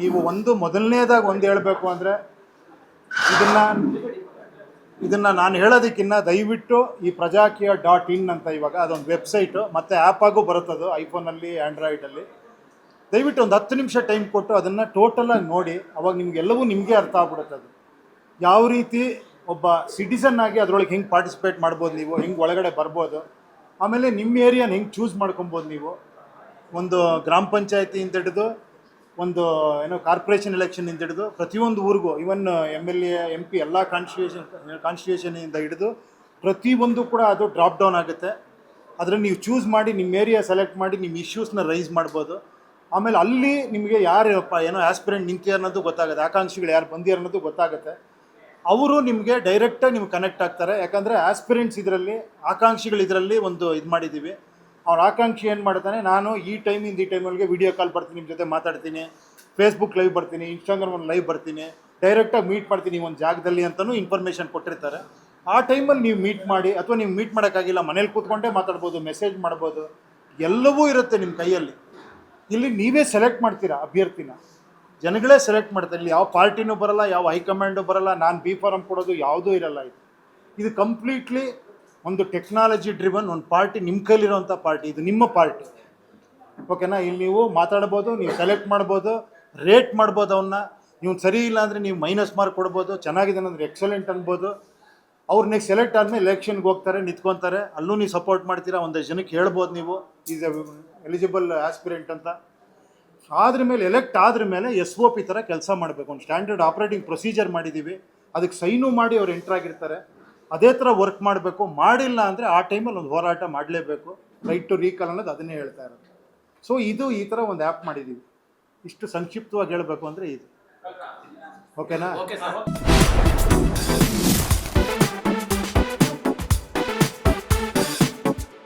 ನೀವು ಮೊದಲನೇದಾಗಿ ಹೇಳಬೇಕು ಅಂದರೆ ಇದನ್ನು ನಾನು ಹೇಳೋದಕ್ಕಿಂತ ದಯವಿಟ್ಟು ಈ ಪ್ರಜಾಕೀಯ.in ಅಂತ ಇವಾಗ ಅದೊಂದು ವೆಬ್ಸೈಟು ಮತ್ತು ಆ್ಯಪಾಗೂ ಬರುತ್ತದು ಐಫೋನಲ್ಲಿ ಆ್ಯಂಡ್ರಾಯ್ಡಲ್ಲಿ. ದಯವಿಟ್ಟು ಒಂದು 10 ನಿಮಿಷ ಟೈಮ್ ಕೊಟ್ಟು ಅದನ್ನು ಟೋಟಲಾಗಿ ನೋಡಿ. ಅವಾಗ ನಿಮಗೆಲ್ಲವೂ ನಿಮಗೆ ಅರ್ಥ ಆಗ್ಬಿಡುತ್ತೆ. ಅದು ಯಾವ ರೀತಿ ಒಬ್ಬ ಸಿಟಿಸನ್ ಆಗಿ ಅದರೊಳಗೆ ಹೆಂಗೆ ಪಾರ್ಟಿಸಿಪೇಟ್ ಮಾಡ್ಬೋದು, ನೀವು ಹೆಂಗೆ ಒಳಗಡೆ ಬರ್ಬೋದು, ಆಮೇಲೆ ನಿಮ್ಮ ಏರಿಯಾನ ಹೆಂಗೆ ಚೂಸ್ ಮಾಡ್ಕೊಬೋದು. ನೀವು ಒಂದು ಗ್ರಾಮ ಪಂಚಾಯತಿಯಿಂದ ಹಿಡಿದು ಒಂದು ಕಾರ್ಪೊರೇಷನ್ ಎಲೆಕ್ಷನಿಂದ ಹಿಡಿದು ಪ್ರತಿಯೊಂದು ಊರಿಗೂ ಇವನ್ MLA MP ಎಲ್ಲ ಕಾನ್ಸ್ಟಿಟ್ಯೂಷನಿಂದ ಹಿಡಿದು ಪ್ರತಿಯೊಂದು ಕೂಡ ಅದು ಡ್ರಾಪ್ ಡೌನ್ ಆಗುತ್ತೆ. ಅದರಲ್ಲಿ ನೀವು ಚೂಸ್ ಮಾಡಿ ನಿಮ್ಮ ಏರಿಯಾ ಸೆಲೆಕ್ಟ್ ಮಾಡಿ ನಿಮ್ಮ ಇಶ್ಯೂಸ್ನ ರೈಸ್ ಮಾಡ್ಬೋದು. ಆಮೇಲೆ ಅಲ್ಲಿ ನಿಮಗೆ ಯಾರು ಆಸ್ಪಿರೆಂಟ್ ನಿಂತಿದ್ದಾರೆ ಅನ್ನೋದು ಗೊತ್ತಾಗುತ್ತೆ, ಆಕಾಂಕ್ಷಿಗಳು ಯಾರು ಬಂದಿದ್ದಾರೆ ಅನ್ನೋದು ಗೊತ್ತಾಗುತ್ತೆ. ಅವರು ನಿಮಗೆ ಡೈರೆಕ್ಟಾಗಿ ನಿಮ್ಗೆ ಕನೆಕ್ಟ್ ಆಗ್ತಾರೆ. ಯಾಕಂದರೆ ಆಸ್ಪಿರೆಂಟ್ಸ್ ಇದರಲ್ಲಿ, ಆಕಾಂಕ್ಷಿಗಳು ಇದರಲ್ಲಿ ಒಂದು ಇದು ಮಾಡಿದ್ದೀವಿ. ಅವ್ರ ಆಕಾಂಕ್ಷಿ ಏನು ಮಾಡ್ತಾನೆ, ನಾನು ಈ ಟೈಮೊಳಗೆ ವೀಡಿಯೋ ಕಾಲ್ ಬರ್ತೀನಿ, ನಿಮ್ಮ ಜೊತೆ ಮಾತಾಡ್ತೀನಿ, ಫೇಸ್ಬುಕ್ ಲೈವ್ ಬರ್ತೀನಿ, ಇನ್ಸ್ಟಾಗ್ರಾಮ್ ಲೈವ್ ಬರ್ತೀನಿ, ಡೈರೆಕ್ಟಾಗಿ ಮೀಟ್ ಮಾಡ್ತೀನಿ ಒಂದು ಜಾಗದಲ್ಲಿ ಅಂತಲೂ ಇನ್ಫಾರ್ಮೇಷನ್ ಕೊಟ್ಟಿರ್ತಾರೆ. ಆ ಟೈಮಲ್ಲಿ ನೀವು ಮೀಟ್ ಮಾಡಿ, ಅಥವಾ ನೀವು ಮೀಟ್ ಮಾಡೋಕ್ಕಾಗಿಲ್ಲ ಮನೇಲಿ ಕೂತ್ಕೊಂಡೇ ಮಾತಾಡ್ಬೋದು, ಮೆಸೇಜ್ ಮಾಡ್ಬೋದು, ಎಲ್ಲವೂ ಇರುತ್ತೆ ನಿಮ್ಮ ಕೈಯಲ್ಲಿ. ಇಲ್ಲಿ ನೀವೇ ಸೆಲೆಕ್ಟ್ ಮಾಡ್ತೀರಾ ಅಭ್ಯರ್ಥಿನ, ಜನಗಳೇ ಸೆಲೆಕ್ಟ್ ಮಾಡ್ತಾರೆ. ಇಲ್ಲಿ ಯಾವ ಪಾರ್ಟಿನೂ ಬರಲ್ಲ, ಯಾವ ಹೈಕಮಾಂಡು ಬರಲ್ಲ, ನಾನು ಬಿ ಫಾರಮ್ ಕೊಡೋದು ಯಾವುದೂ ಇರಲ್ಲ. ಇದು ಕಂಪ್ಲೀಟ್ಲಿ ಒಂದು ಟೆಕ್ನಾಲಜಿ ಡ್ರಿವನ್ ಒಂದು ಪಾರ್ಟಿ, ನಿಮ್ಮ ಕೈಲಿರೋಂಥ ಪಾರ್ಟಿ, ಇದು ನಿಮ್ಮ ಪಾರ್ಟಿ. ಓಕೆನಾ? ಇಲ್ಲಿ ನೀವು ಮಾತಾಡ್ಬೋದು, ನೀವು ಸೆಲೆಕ್ಟ್ ಮಾಡ್ಬೋದು, ರೇಟ್ ಮಾಡ್ಬೋದು. ಅವನ್ನ ನೀವು ಸರಿ ಇಲ್ಲ ಅಂದರೆ ನೀವು ಮೈನಸ್ ಮಾರ್ಕ್ ಕೊಡ್ಬೋದು, ಚೆನ್ನಾಗಿದೆ ಅಂದರೆ ಎಕ್ಸಲೆಂಟ್ ಅನ್ಬೋದು. ಅವ್ರು ನೆಕ್ಸ್ಟ್ ಸೆಲೆಕ್ಟ್ ಆದಮೇಲೆ ಎಲೆಕ್ಷನ್ಗೆ ಹೋಗ್ತಾರೆ, ನಿಂತ್ಕೊತಾರೆ, ಅಲ್ಲೂ ನೀವು ಸಪೋರ್ಟ್ ಮಾಡ್ತೀರಾ. ಒಂದಷ್ಟು ಜನಕ್ಕೆ ಹೇಳ್ಬೋದು ನೀವು ಈಸ್ ಎಲಿಜಿಬಲ್ ಆಸ್ಪಿರೆಂಟ್ ಅಂತ. ಆದ್ರ ಮೇಲೆ ಎಲೆಕ್ಟ್ ಆದ್ರ ಮೇಲೆ SOP ಥರ ಕೆಲಸ ಮಾಡಬೇಕು. ಒಂದು ಸ್ಟ್ಯಾಂಡರ್ಡ್ ಆಪ್ರೇಟಿಂಗ್ ಪ್ರೊಸೀಜರ್ ಮಾಡಿದ್ದೀವಿ, ಅದಕ್ಕೆ ಸೈನು ಮಾಡಿ ಅವ್ರು ಎಂಟ್ರ್ ಆಗಿರ್ತಾರೆ. ಅದೇ ಥರ ವರ್ಕ್ ಮಾಡಬೇಕು. ಮಾಡಿಲ್ಲ ಅಂದರೆ ಆ ಟೈಮಲ್ಲಿ ಒಂದು ಹೋರಾಟ ಮಾಡಲೇಬೇಕು. ರೈಟ್ ಟು ರೀಕಾಲ್ ಅನ್ನೋದು ಅದನ್ನೇ ಹೇಳ್ತಾ ಇರೋದು. ಸೊ ಇದು ಈ ಥರ ಒಂದು ಆ್ಯಪ್ ಮಾಡಿದ್ದೀವಿ. ಇಷ್ಟು ಸಂಕ್ಷಿಪ್ತವಾಗಿ ಹೇಳಬೇಕು ಅಂದರೆ ಇದು. ಓಕೆನಾ?